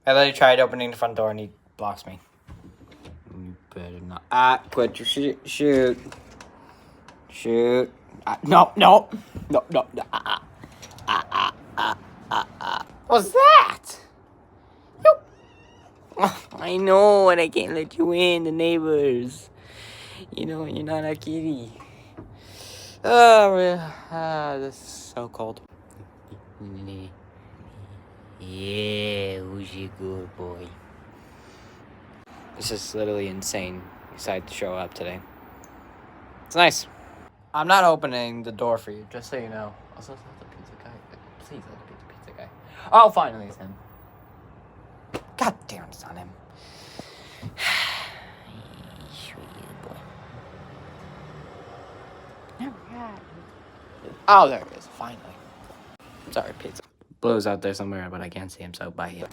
I literally tried opening the front door and he blocks me. You better not. Quit your shoot. Shoot. No. What's that? I know, and I can't let you in, the neighbors. You know, you're not a kitty. Oh, this is so cold. Yeah, who's your good boy? This is literally insane. He decided to show up today. It's nice. I'm not opening the door for you, just so you know. Also, it's not the pizza guy. Please let it be the pizza guy. Oh, finally, it's him. God damn, it's not him. Sweet boy. Oh, there it is. Finally. Sorry, pizza. Blue's out there somewhere, but I can't see him, so bye.